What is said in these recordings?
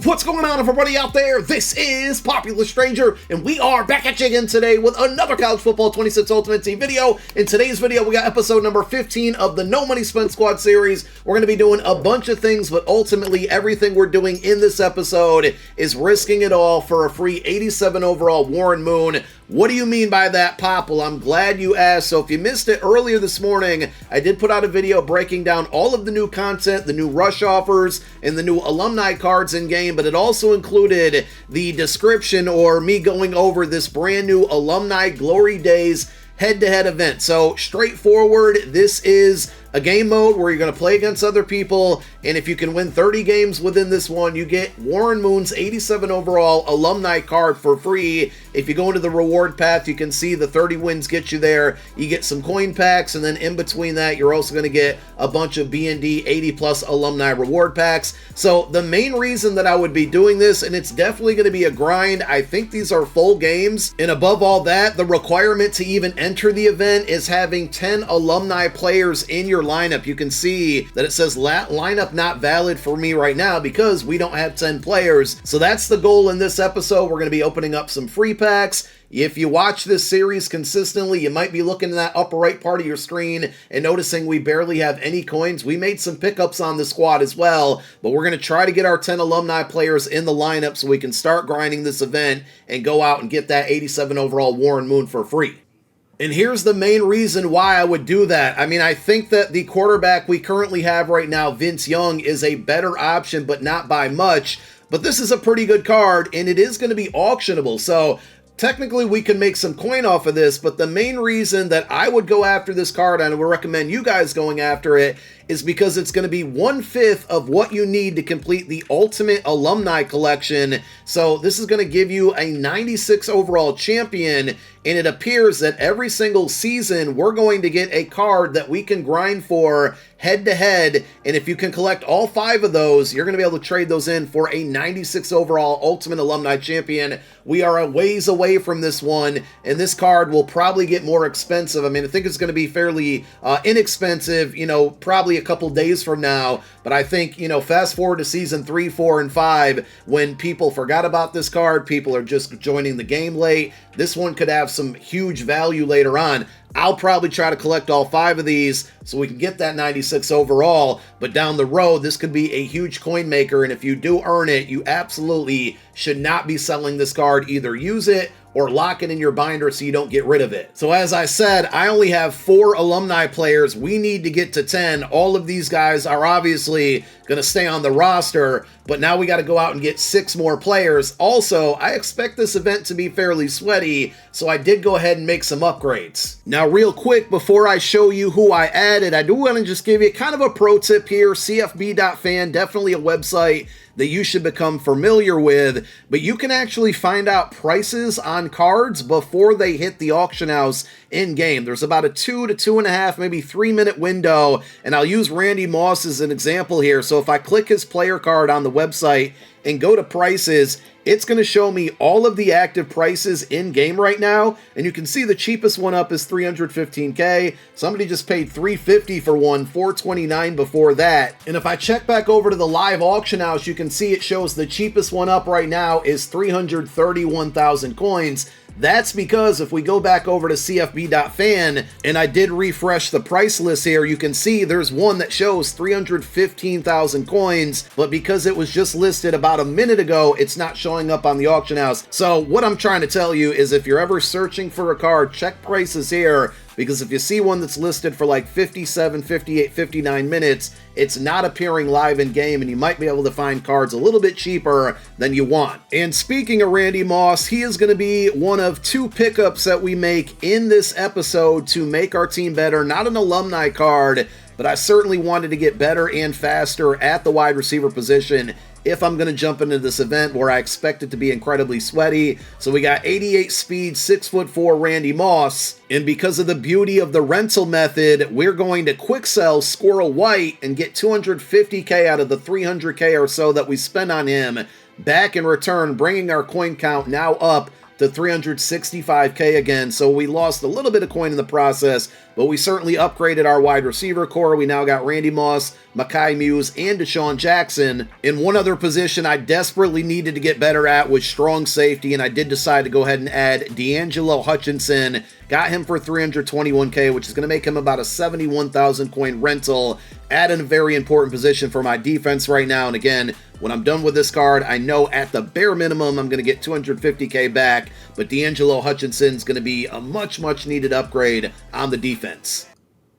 What's going on, everybody out there? This is Popular Stranger, and we are back at you again today with another College Football 26 Ultimate Team video. In today's video, we got episode number 15 of the No Money Spent Squad series. We're going to be doing a bunch of things, but ultimately everything we're doing in this episode is risking it all for a free 87 overall Warren Moon. What do you mean by that, Pop? Well, I'm glad you asked. So if you missed it earlier this morning, I did put out a video breaking down all of the new content, the new rush offers, and the new alumni cards in game, but it also included the description or me going over this brand new Alumni Glory Days head-to-head event. So straightforward, this is a game mode where you're going to play against other people, and if you can win 30 games within this one, you get Warren Moon's 87 overall alumni card for free. If you go into the reward path, you can see the 30 wins get you there. You get some coin packs, and then in between that, you're also going to get a bunch of B&D 80 plus alumni reward packs. So the main reason that I would be doing this, and it's definitely going to be a grind, I think these are full games, and above all that, the requirement to even enter the event is having 10 alumni players in your lineup. You can see that it says lineup not valid for me right now because we don't have 10 players. So that's the goal in this episode. We're going to be opening up some free packs. If you watch this series consistently, you might be looking in that upper right part of your screen and noticing we barely have any coins. We made some pickups on the squad as well, but we're going to try to get our 10 alumni players in the lineup so we can start grinding this event and go out and get that 87 overall Warren Moon for free. And here's the main reason why I would do that. I mean, I think that the quarterback we currently have right now, Vince Young, is a better option, but not by much. But this is a pretty good card, and it is going to be auctionable. So technically, we can make some coin off of this, but the main reason that I would go after this card, and I would recommend you guys going after it, is because it's going to be 1/5 of what you need to complete the Ultimate Alumni Collection. So this is going to give you a 96 overall champion, and it appears that every single season we're going to get a card that we can grind for head-to-head, and if you can collect all 5 of those, you're going to be able to trade those in for a 96 overall Ultimate Alumni Champion. We are a ways away from this one, and this card will probably get more expensive. I mean, I think it's going to be fairly inexpensive, you know, probably a couple days from now, but I think, you know, fast forward to season 3, 4, and 5, when people forgot about this card, people are just joining the game late, this one could have some huge value later on. I'll probably try to collect all 5 of these so we can get that 96 overall, but down the road, this could be a huge coin maker, and if you do earn it, you absolutely should not be selling this card. Either use it or lock it in your binder so you don't get rid of it. So as I said, I only have 4 alumni players. We need to get to 10. All of these guys are obviously going to stay on the roster, but now we got to go out and get 6 more players. Also, I expect this event to be fairly sweaty, so I did go ahead and make some upgrades. Now, real quick, before I show you who I added, I do want to just give you kind of a pro tip here. CFB.fan, definitely a website that you should become familiar with, but you can actually find out prices on cards before they hit the auction house in game. There's about a 2 to 2.5, maybe 3-minute window, and I'll use Randy Moss as an example here. So if I click his player card on the website and go to prices, it's going to show me all of the active prices in game right now, and you can see the cheapest one up is 315K. Somebody just paid $350 for one, $429 before that. And if I check back over to the live auction house, you can see it shows the cheapest one up right now is 331,000 coins. That's because if we go back over to CFB.fan, and I did refresh the price list here, you can see there's one that shows 315,000 coins, but because it was just listed about a minute ago, it's not showing up on the auction house. So what I'm trying to tell you is if you're ever searching for a card, check prices here, because if you see one that's listed for like 57, 58, 59 minutes, it's not appearing live in game, and you might be able to find cards a little bit cheaper than you want. And speaking of Randy Moss, he is going to be one of 2 pickups that we make in this episode to make our team better. Not an alumni card, but I certainly wanted to get better and faster at the wide receiver position if I'm going to jump into this event where I expect it to be incredibly sweaty. So we got 88 speed, 6'4" Randy Moss, and because of the beauty of the rental method, we're going to quick sell Squirrel White and get 250K out of the 300K or so that we spent on him back in return, bringing our coin count now up to 365K again. So we lost a little bit of coin in the process, but we certainly upgraded our wide receiver core. We now got Randy Moss, Mekhi Muse, and Deshaun Jackson. In one other position I desperately needed to get better at was strong safety, and I did decide to go ahead and add D'Angelo Hutchinson. Got him for 321K, which is going to make him about a 71,000 coin rental at a very important position for my defense right now. And again, when I'm done with this card, I know at the bare minimum I'm going to get 250K back, but D'Angelo Hutchinson's going to be a much needed upgrade on the defense.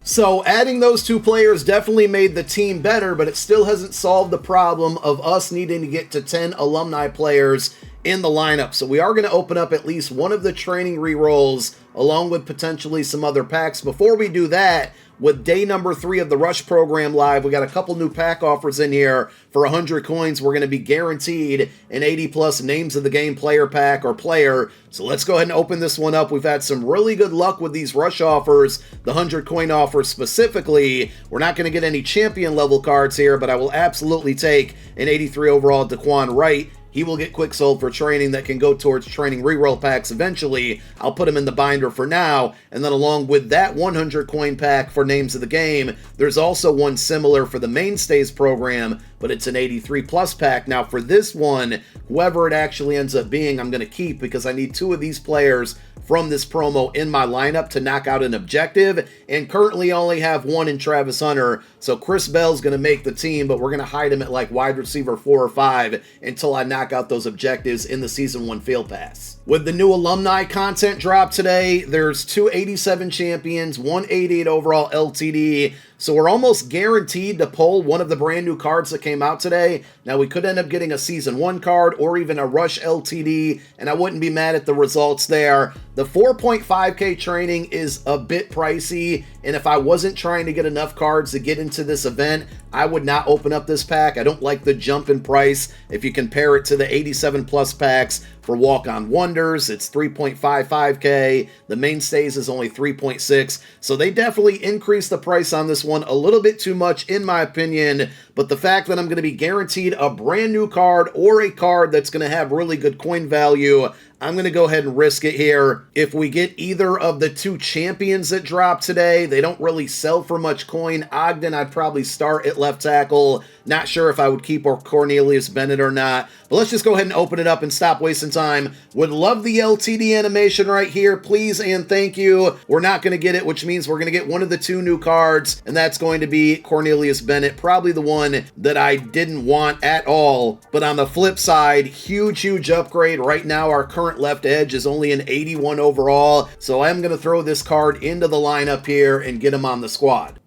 So adding those two players definitely made the team better, but it still hasn't solved the problem of us needing to get to 10 alumni players in the lineup. So we are going to open up at least one of the training rerolls along with potentially some other packs. Before we do that, with day number 3 of the Rush program live, we got a couple new pack offers in here. For 100 coins, we're going to be guaranteed an 80+ names of the game player pack or player. So let's go ahead and open this one up. We've had some really good luck with these Rush offers, the 100 coin offer specifically. We're not going to get any champion level cards here, but I will absolutely take an 83 overall Daquan Wright. He will get quick sold for training that can go towards training reroll packs eventually. I'll put him in the binder for now. And then along with that 100 coin pack for names of the game, there's also one similar for the mainstays program, but it's an 83+ pack. Now for this one, whoever it actually ends up being, I'm going to keep because I need 2 of these players from this promo in my lineup to knock out an objective, and currently only have one in Travis Hunter. So Chris Bell's going to make the team, but we're going to hide him at like wide receiver 4 or 5 until I knock out those objectives in the Season 1 Field Pass. With the new alumni content drop today, there's 2 87 champions, 1 88 overall LTD. So we're almost guaranteed to pull one of the brand new cards that came out today. Now we could end up getting a Season 1 card or even a Rush LTD, and I wouldn't be mad at the results there. The 4.5K training is a bit pricey, and if I wasn't trying to get enough cards to get into this event, I would not open up this pack. I don't like the jump in price. If you compare it to the 87+ packs for Walk-On Wonders, it's 3.55K. The mainstays is only 3.6. So they definitely increased the price on this one a little bit too much, in my opinion. But the fact that I'm going to be guaranteed a brand new card or a card that's going to have really good coin value, I'm going to go ahead and risk it here. If we get either of the 2 champions that drop today, they don't really sell for much coin. Ogden, I'd probably start at left tackle. Not sure if I would keep Cornelius Bennett or not. But let's just go ahead and open it up and stop wasting time. Would love the LTD animation right here. Please and thank you. We're not going to get it, which means we're going to get one of the 2 new cards, and that's going to be Cornelius Bennett. Probably the one that I didn't want at all. But on the flip side, huge upgrade. Right now, our current left edge is only an 81 overall. So I'm going to throw this card into the lineup here and get him on the squad.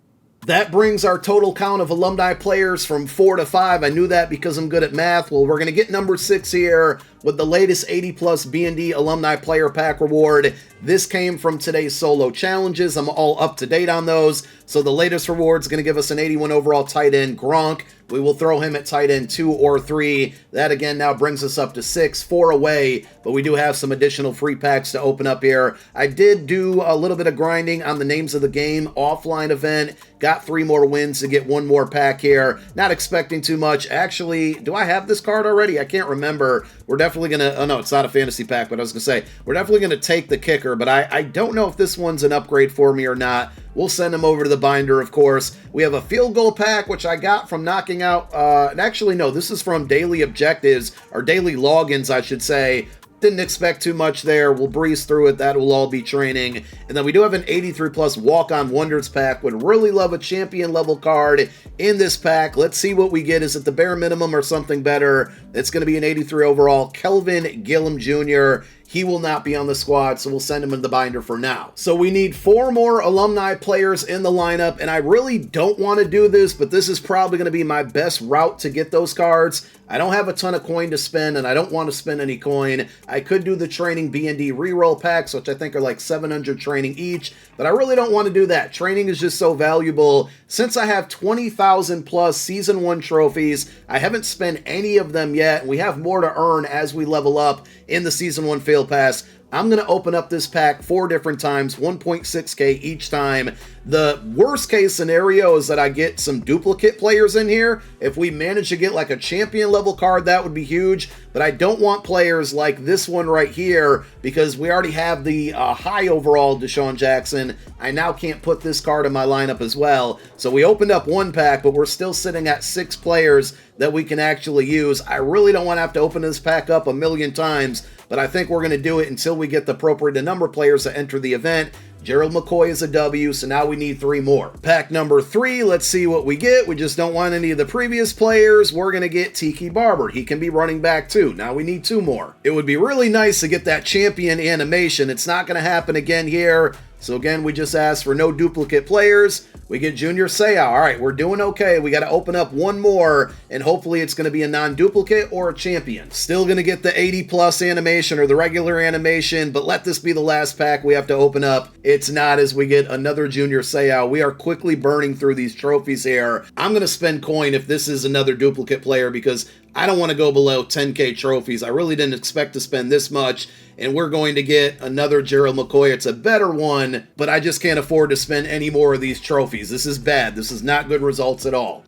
That brings our total count of alumni players from 4 to 5. I knew that because I'm good at math. Well, we're going to get number 6 here with the latest 80+ B&D alumni player pack reward. This came from today's solo challenges. I'm all up to date on those. So the latest reward is going to give us an 81 overall tight end, Gronk. We will throw him at tight end 2 or 3. That again now brings us up to 6, 4 away, but we do have some additional free packs to open up here. I did do a little bit of grinding on the names of the game offline event. Got 3 more wins to get 1 more pack here. Not expecting too much. Actually, do I have this card already? I can't remember. We're definitely going to, oh no, it's not a fantasy pack, but I was going to say, we're definitely going to take the kicker, but I don't know if this one's an upgrade for me or not. We'll send him over to the binder, of course. We have a field goal pack, which I got from knocking out, and actually, no, this is from daily objectives, or daily logins, I should say. Didn't expect too much there. We'll breeze through it. That will all be training. And then we do have an 83+ Walk-On Wonders pack. Would really love a champion level card in this pack. Let's see what we get. Is it the bare minimum or something better? It's going to be an 83 overall Kelvin Gillum Jr. He will not be on the squad, so we'll send him in the binder for now. So we need 4 more alumni players in the lineup, and I really don't want to do this, but this is probably going to be my best route to get those cards. I don't have a ton of coin to spend, and I don't want to spend any coin. I could do the training B&D reroll packs, which I think are like 700 training each, but I really don't want to do that. Training is just so valuable. Since I have 20,000 plus Season 1 trophies, I haven't spent any of them yet, and we have more to earn as we level up in the Season 1 Field Pass. I'm going to open up this pack 4 different times, 1.6k each time. The worst case scenario is that I get some duplicate players in here. If we manage to get like a champion level card, that would be huge. But I don't want players like this one right here because we already have the high overall Deshaun Jackson. I now can't put this card in my lineup as well. So we opened up 1 pack, but we're still sitting at 6 players that we can actually use. I really don't want to have to open this pack up a million times, but I think we're going to do it until we get the appropriate number of players to enter the event. Gerald McCoy is a W, so now we need 3 more. Pack number 3, let's see what we get. We just don't want any of the previous players. We're going to get Tiki Barber. He can be running back too. Now we need 2 more. It would be really nice to get that champion animation. It's not going to happen again here. So again, we just asked for no duplicate players. We get Junior Seau. All right, we're doing okay. We got to open up 1 more, and hopefully it's going to be a non-duplicate or a champion. Still going to get the 80+ animation or the regular animation, but let this be the last pack we have to open up. It's not, as we get another Junior Seau. We are quickly burning through these trophies here. I'm going to spend coin if this is another duplicate player because I don't want to go below 10k trophies. I really didn't expect to spend this much, and we're going to get another Gerald McCoy. It's a better one, but I just can't afford to spend any more of these trophies. This is bad. This is not good results at all.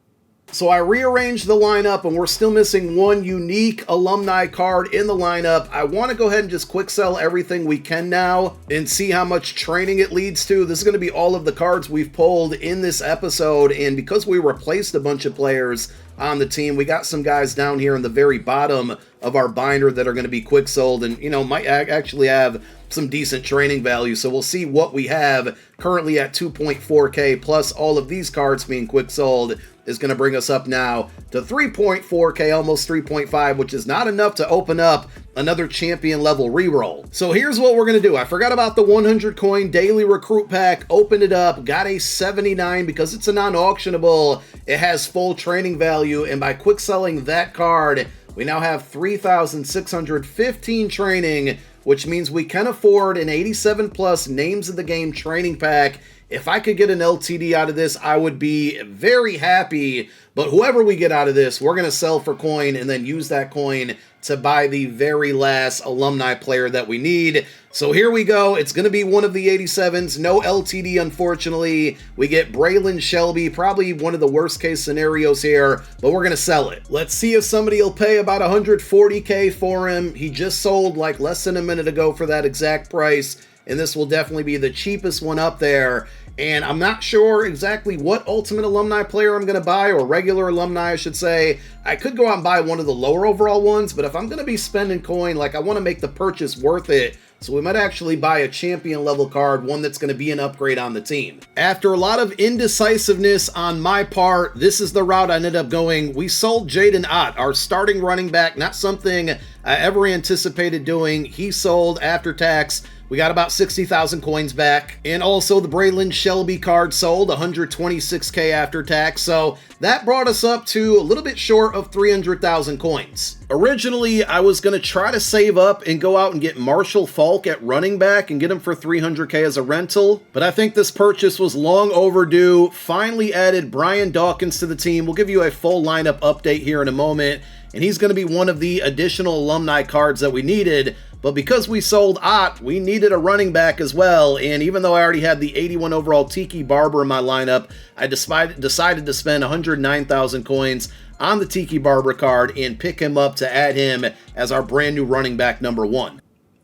So I rearranged the lineup, and we're still missing 1 unique alumni card in the lineup. I want to go ahead and just quick sell everything we can now and see how much training it leads to. This is going to be all of the cards we've pulled in this episode, and because we replaced a bunch of players on the team, we got some guys down here in the very bottom of our binder that are going to be quick sold and, you know, might actually have some decent training value. So we'll see what we have currently at 2.4k plus all of these cards being quick sold is going to bring us up now to 3.4k, almost 3.5, which is not enough to open up another champion level reroll. So here's what we're going to do. I forgot about the 100 coin daily recruit pack, opened it up, got a 79 because it's a non-auctionable. It has full training value, and by quick selling that card, we now have 3,615 training, which means we can afford an 87+ names of the game training pack. If I could get an LTD out of this, I would be very happy. But whoever we get out of this, we're going to sell for coin and then use that coin to buy the very last alumni player that we need. So here we go. It's going to be one of the 87s. No LTD, unfortunately. We get Braylon Shelby, probably one of the worst case scenarios here, but we're going to sell it. Let's see if somebody will pay about 140k for him. He just sold like less than a minute ago for that exact price, and this will definitely be the cheapest one up there. And I'm not sure exactly what Ultimate Alumni player I'm going to buy, or regular alumni, I should say. I could go out and buy one of the lower overall ones, but if I'm going to be spending coin, like I want to make the purchase worth it. So we might actually buy a champion level card, one that's going to be an upgrade on the team. After a lot of indecisiveness on my part, this is the route I ended up going. We sold Jaden Ott, our starting running back, not something I ever anticipated doing. He sold after tax. We got about 60,000 coins back. And also the Braylon Shelby card sold, 126k after tax. So that brought us up to a little bit short of 300,000 coins. Originally, I was going to try to save up and go out and get Marshall Faulk at running back and get him for 300k as a rental. But I think this purchase was long overdue. Finally added Brian Dawkins to the team. We'll give you a full lineup update here in a moment. And he's going to be one of the additional alumni cards that we needed. But because we sold Ott, we needed a running back as well. And even though I already had the 81 overall Tiki Barber in my lineup, I decided to spend 109,000 coins on the Tiki Barber card and pick him up to add him as our brand new running back number 1.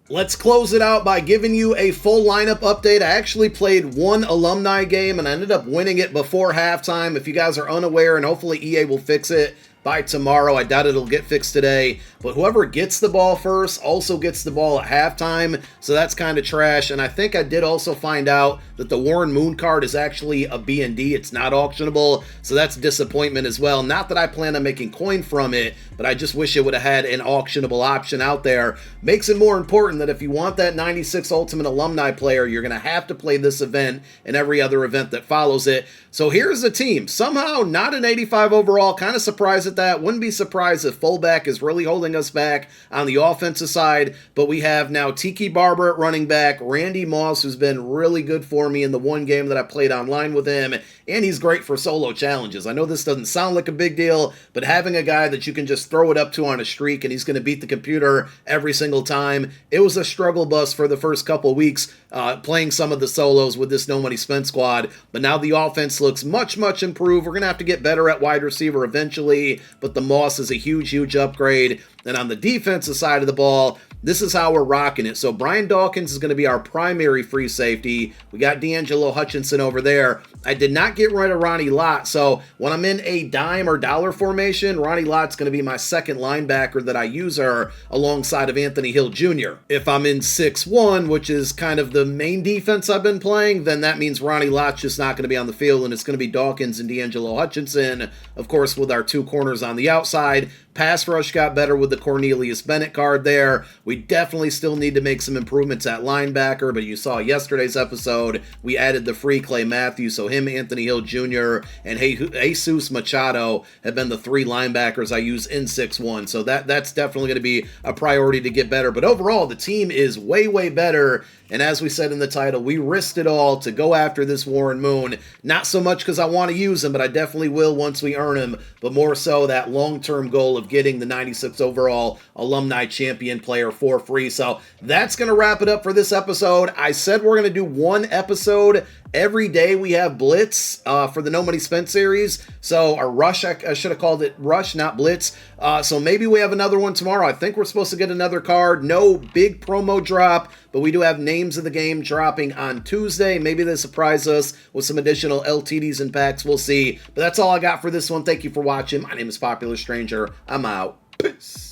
Let's close it out by giving you a full lineup update. I actually played one alumni game and I ended up winning it before halftime. If you guys are unaware, and hopefully EA will fix it by tomorrow. I doubt it'll get fixed today, but whoever gets the ball first also gets the ball at halftime, so that's kind of trash. And I think I did also find out that the Warren Moon card is actually a B&D. It's not auctionable, so that's a disappointment as well. Not that I plan on making coin from it, but I just wish it would have had an auctionable option out there. Makes it more important that if you want that 96 Ultimate Alumni player, you're going to have to play this event and every other event that follows it. So here's the team. Somehow not an 85 overall, kind of surprising at that. Wouldn't be surprised if fullback is really holding us back on the offensive side, but we have now Tiki Barber at running back, Randy Moss, who's been really good for me in the one game that I played online with him, and he's great for solo challenges. I know this doesn't sound like a big deal, but having a guy that you can just throw it up to on a streak and he's going to beat the computer every single time. It was a struggle bus for the first couple weeks playing some of the solos with this no money spent squad, but now the offense looks much improved. We're going to have to get better at wide receiver eventually, but the Moss is a huge upgrade. And on the defensive side of the ball, this is how we're rocking it. So Brian Dawkins is going to be our primary free safety. We got D'Angelo Hutchinson over there. I did not get rid of Ronnie Lott, so when I'm in a dime or dollar formation, Ronnie Lott's going to be my second linebacker that I use her alongside of Anthony Hill Jr. If I'm in 6-1, which is kind of the main defense I've been playing, then that means Ronnie Lott's just not going to be on the field, and it's going to be Dawkins and D'Angelo Hutchinson, of course, with our two corners on the outside. Pass rush got better with the Cornelius Bennett card there. We definitely still need to make some improvements at linebacker, but you saw yesterday's episode, we added the free Clay Matthews, so him, Anthony Hill Jr., and Jesus Machado have been the three linebackers I use in 6-1, so that's definitely going to be a priority to get better. But overall, the team is way better, and as we said in the title, we risked it all to go after this Warren Moon. Not so much because I want to use him, but I definitely will once we earn him, but more so that long-term goal of getting the 96 overall Alumni champion player for free. So that's going to wrap it up for this episode. I said we're going to do one episode every day. We have Blitz for the No Money Spent series. So a Rush, I should have called it Rush, not Blitz. So maybe we have another one tomorrow. I think we're supposed to get another card. No big promo drop, but we do have names of the game dropping on Tuesday. Maybe they surprise us with some additional LTDs and packs. We'll see. But that's all I got for this one. Thank you for watching. My name is Popular Stranger. I'm out. Peace.